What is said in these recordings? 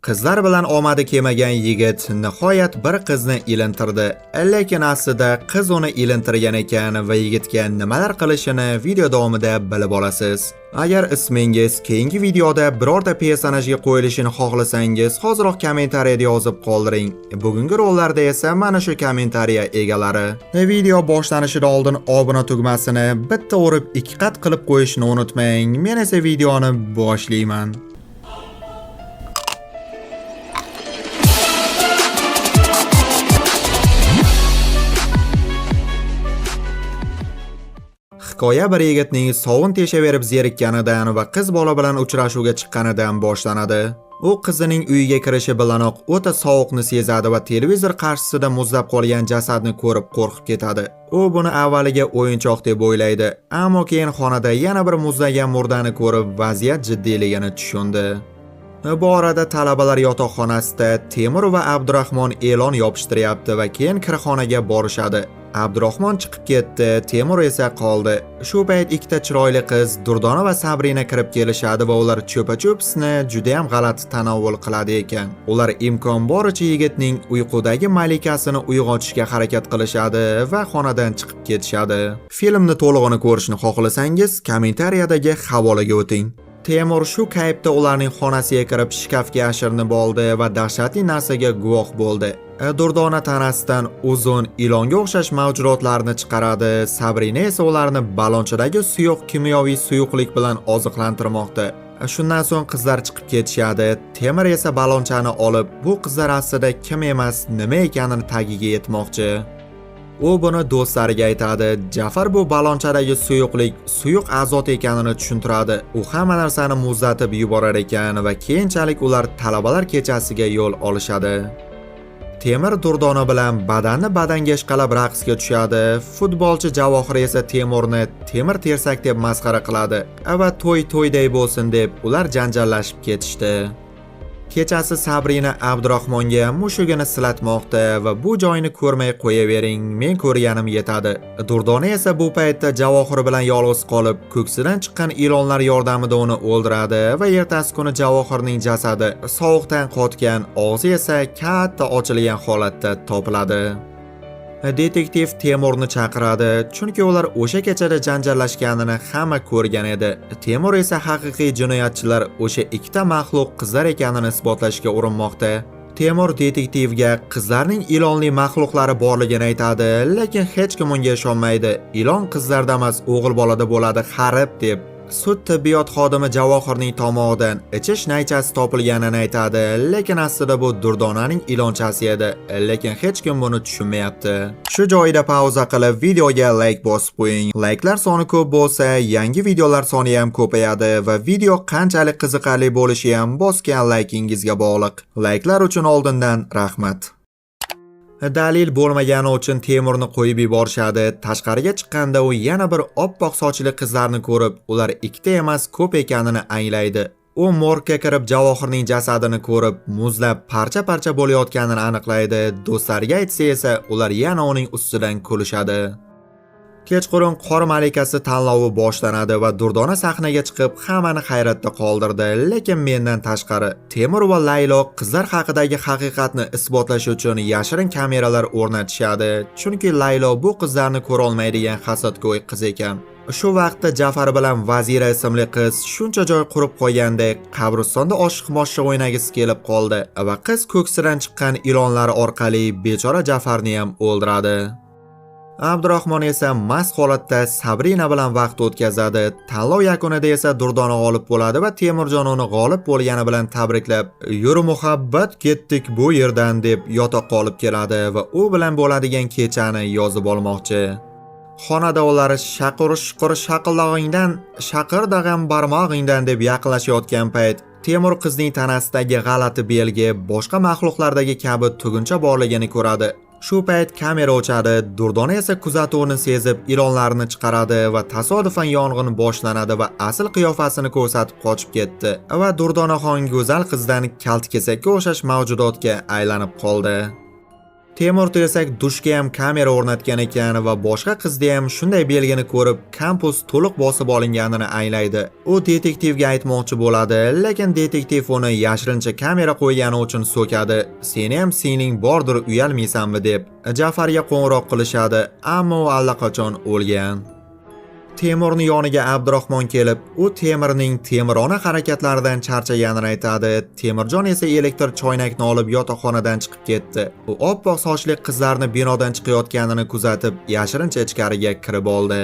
Qizlar bilan omadi kelmagan yigit nihoyat bir qizni ilintirdi. Lekin aslida qiz uni ilintirgan ekan va yigitga nimalar qilishini video davomida bilib olasiz. Agar ismingiz keyingi videoda birorta personajga qo'yilishini xohlasangiz, hoziroq kommentariyada yozib qoldiring. Bugungi rollarda esa mana shu kommentariya egalari. Video boshlanishidan oldin obuna tugmasini bitta urib 2 qat qilib qo'yishni unutmang. Men esa videoni boshlayman. Hikoya bir yigitning sovun teshaverib zerikkanidan va qiz bola bilan uchrashuvga chiqqanidan boshlanadi. U qizining uyiga kirishi bilanoq o'ta sovuqni sezadi va televizor qarshisida muzlab qolgan jasadni ko'rib qo'rqib ketadi. U buni avvaliga o'yinchoq deb o'ylaydi, ammo keyin xonada yana bir muzlagan murdani ko'rib vaziyat jiddiyligini tushundi. Bu orada talabalar yotoqxonasida Temur va Abdurahmon e'lon yopishtiryapti va keyin kirxonaga borishadi. Abdurahmon chiqib ketdi, Temur esa qoldi. Shu payt ikkita chiroyli qiz Durdona va Sabrina kirib kelishadi va ular cho'pa-cho'pisni juda ham g'alati tanovvul qiladi ekan. Ular imkon boricha yigitning uyqudagi malikasini uyg'otishga harakat qilishadi va xonadan chiqib ketishadi. Filmni to'lig'ini ko'rishni xohlasangiz, kommentariyadagi havolaga o'ting. Temur shu kayfda ularning xonasiga kirib shkafga yashirinib oldi va dahshatli narsaga guvoh bo'ldi. Durdona tanasidan uzun ilonga o'xshash mavjudotlarni chiqaradi. Sabrina esa ularni ballonchadagi suyuq kimyoviy suyuqlik bilan oziqlantirmoqda. Shundan so'ng qizlar chiqib ketishadi. Temur esa ballonchani olib, bu qizlar aslida kim emas, nima ekanini tagiga yetmoqchi. U buni do'stlariga aytadi. Jafar bu ballonchadagi suyuqlik suyuq azot ekanini tushuntiradi. U hamma narsani muzlatib yuborar ekan va keyinchalik ular talabalar kechasiga yo'l olishadi. Temur Durdona bilan badanni badanga ishqalab raqsga tushadi. Futbolchi Javohir esa Temurni temir tersak deb masxara qiladi va to'yday bo'lsin deb ular janjallashib ketishdi. Kechasi Sabrina Abdurahmonga mushugini silatmoqda va bu joyni ko'rmay qo'yavering, men ko'rganim yetadi. Durdona esa bu paytda Javohir bilan yolg'iz qolib, ko'ksidan chiqqan ilonlar yordamida uni o'ldiradi va ertasi kuni Javohirning jasadi sovuqdan qotgan, og'zi esa katta ochilgan holatda topiladi. Detektiv Temurni chaqiradi, chunki ular o'sha kechada janjallashganini hamma ko'rgan edi. Temur esa haqiqiy jinoyatchilar o'sha ikkita maxluq qizlar ekanini isbotlashga urinmoqda. Temur detektivga qizlarning ilonli maxluqlari borligini aytadi, lekin hech kim unga ishonmaydi. Ilon qizlarda emas, o'g'il bolada bo'ladi, xarib deb. Sud tibbiyot xodimi Javohirning tomog'idan ichish naychasi topilganini aytadi, lekin aslida bu Durdonaning ilonchasi edi, lekin hech kim buni tushunmayapti. Shu joyda pauza qilib videoga like bosib qo'ying. Like'lar soni ko'p bo'lsa, yangi videolar soni ham ko'payadi va video qanchalik qiziqarli bo'lishi ham bosgan like'ingizga bog'liq. Like'lar uchun oldindan rahmat. Dalil bo'lmagani uchun Temurni qo'yib yuborishadi. Tashqariga chiqqanda u yana bir oppoq sochli qizlarni ko'rib, ular ikkita emas, ko'p ekanini anglaydi. U morgga kirib Javohirning jasadini ko'rib, muzlab parcha-parcha bo'layotganini aniqlaydi. Do'stlariga aytsa esa, ular yana uning ustidan kulishadi. Kechqurun qor malikasi tanlovi boshlanadi va Durdona sahnaga chiqib hammani hayratda qoldirdi, lekin mendan tashqari Temur va Laylo qizlar haqidagi haqiqatni isbotlash uchun yashirin kameralar o'rnatishadi, chunki Laylo bu qizlarni ko'ra olmaydigan hasadgo'y qiz ekan. Shu vaqtda Jafar bilan Vazira ismli qiz shuncha joy qurib qo'ygandek qabristonda oshiq-moshiq o'ynagisi kelib qoldi va qiz ko'ksidan chiqqan ilonlar orqali bechora Jafarni ham o'ldiradi. Abdurahmon esa mast holatda Sabrina bilan vaqt o'tkazadi. Tanlov yakunida esa Durdona g'olib bo'ladi va Temurjon uni g'olib bo'lgani bilan tabriklab, "Yur muhabbat, ketdik bu yerdan" deb yotoqqa olib keladi va u bilan bo'ladigan kechani yozib olmoqchi. Xonada ular shaqir-shuqur shaqildog'ingdan, shaqir-dag'am barmog'ingdan deb yaqinlashayotgan payt Temur qizning tanasidagi g'alati belgi boshqa maxluqlardagi kabi tuguncha borligini ko'radi. Shu payt kamera o'chadi. Durdona esa kuzatuvni sezib ilonlarni chiqaradi va tasodifan yong'in boshlanadi va asl qiyofasini ko'rsatib qochib ketdi. Va Durdonaxon go'zal qizdan kaltkesakka o'xshash mavjudotga aylanib qoldi. Temur desak dushga ham kamera o'rnatgan ekan va boshqa qizda ham shunday belgini ko'rib, kampus to'liq bosib olinganini anglaydi. U detektivga aytmoqchi bo'ladi, lekin detektiv uni yashirincha kamera qo'ygani uchun so'kadi. Seni ham sening bordir uyalmaysanmi deb. Jafarga qo'ng'iroq qilishadi, ammo u allaqachon o'lgan. Temurning yoniga Abdurahmon kelib, u Temirning temirona harakatlaridan charchaganini aytadi. Temirjon esa elektr choynakni olib yotoqxonadan chiqib ketdi. U oppoq sochli qizlarni binodan chiqayotganini kuzatib, yashirincha ichkariga kirib oldi.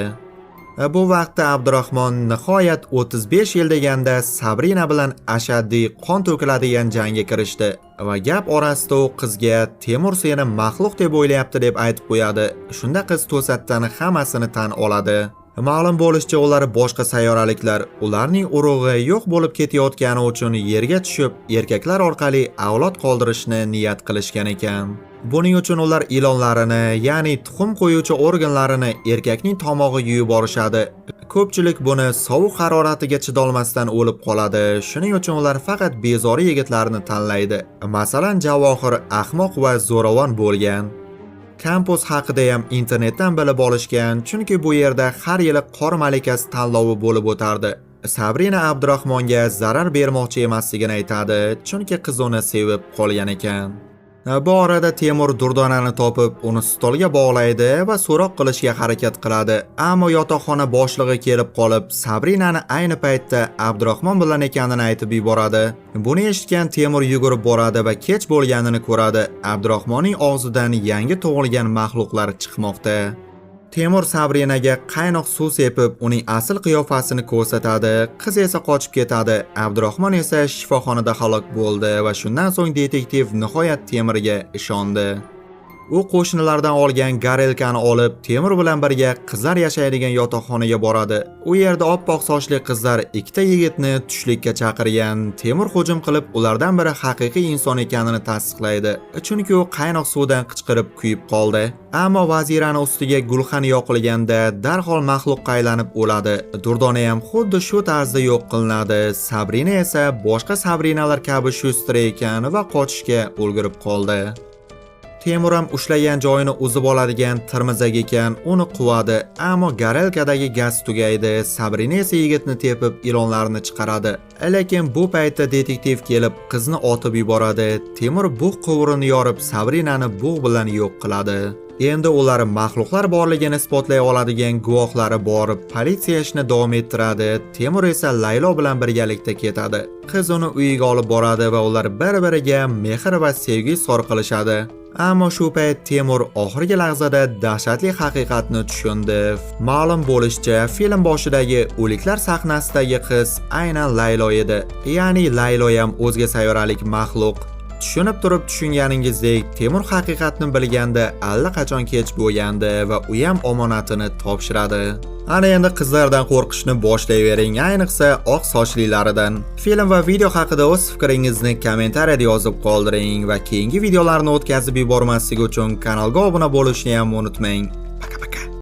Bu vaqtda Abdurahmon nihoyat 35 yil deganda Sabrina bilan ashaddiy qon to'kiladigan jangga kirishdi va gap orasida u qizga Temur seni maxluq deb o'ylayapti deb aytib qo'yadi. Shunda qiz to'satdan hammasini tan oladi. Ma'lum bo'lishicha, ular boshqa sayyoraliklar, ularning urug'i yo'q bo'lib ketayotgani uchun yerga tushib, erkaklar orqali avlod qoldirishni niyat qilishgan ekan. Buning uchun ular ilonlarini, ya'ni tuxum qo'yuvchi organlarini erkakning tomog'iga yuborishadi. Ko'pchilik buni sovuq haroratiga chidolmasdan o'lib qoladi. Shuning uchun ular faqat bezori yigitlarni tanlaydi. Masalan, Javohir ahmoq va zo'ravon bo'lgan. Kampus haqida ham internetdan bilib olishgan, chunki bu yerda har yili qor malikasi tanlovi bo'lib o'tardi. Sabrina Abdurahmonga zarar bermoqchi emasligini aytadi, chunki qiz uni sevib qolgan ekan. Bu orada Temur Durdonani topib, uni stolga bog'laydi va so'roq qilishga harakat qiladi. Ammo yotoqxona boshlig'i kelib qolib, Sabrinani ayni paytda Abdurahmon bilan ekanini aytib yuboradi. Buni eshitgan Temur yugurib boradi va kech bo'lganini ko'radi. Abdurahmonning og'zidan yangi tug'ilgan maxluqlar chiqmoqda. Temur Sabrinaga qaynoq suv sepib, uning asl qiyofasini ko'rsatadi. Qiz esa qochib ketadi. Abdurahmon esa shifoxonada halok bo'ldi va shundan so'ng detektiv nihoyat Temurga ishondi. U qo'shnilardan olgan garelkani olib, Temur bilan birga qizlar yashaydigan yotoqxonaga boradi. U yerda oppoq sochli qizlar ikkita yigitni tushlikka chaqirgan. Temur hujum qilib, ulardan biri haqiqiy inson ekanini tasdiqlaydi, chunki u qaynoq suvdan qichqirib kuyib qoldi. Ammo vazirani ustiga gulxan yoqilganda darhol maxluqqa aylanib o'ladi. Durdona ham xuddi shu tarzda yo'q qilinadi. Sabrina esa boshqa Sabrinalar kabi shustra ekan va qochishga ulgurib qoldi. Temur ham ushlagan joyini uzib oladigan tirmizak ekan, uni quvadi, ammo garelkadagi gaz tugaydi. Sabrina esa yigitni tepib ilonlarni chiqaradi. Lekin bu paytda detektiv kelib qizni otib yuboradi. Temur bug' qovurini yorib Sabrinani bug' bilan yo'q qiladi. Endi ular maxluqlar borligini isbotlay oladigan guvohlari borib, politsiya ishni davom ettiradi. Temur esa Laylo bilan birgalikda ketadi. Qiz uni uyiga olib boradi va ular bir-biriga mehr va sevgi izhor qilishadi. Ammo shu payt Temur oxirgi lahzada dahshatli haqiqatni tushundi. Ma'lum bo'lishicha, film boshidagi o'liklar sahnasidagi qiz aynan Laylo edi. Ya'ni Laylo ham o'zga sayyoralik maxluq. Tushunib turib tushunganingizdek, Temur haqiqatni bilganda allaqachon kech bo'lgandi va u ham omonatini topshiradi. Ana endi qizlardan qo'rqishni boshlayvering, ayniqsa oq sochlilaridan. Film va video haqida o'z fikringizni kommentariyada yozib qoldiring va keyingi videolarni o'tkazib yubormaslik uchun kanalga obuna bo'lishni ham unutmang.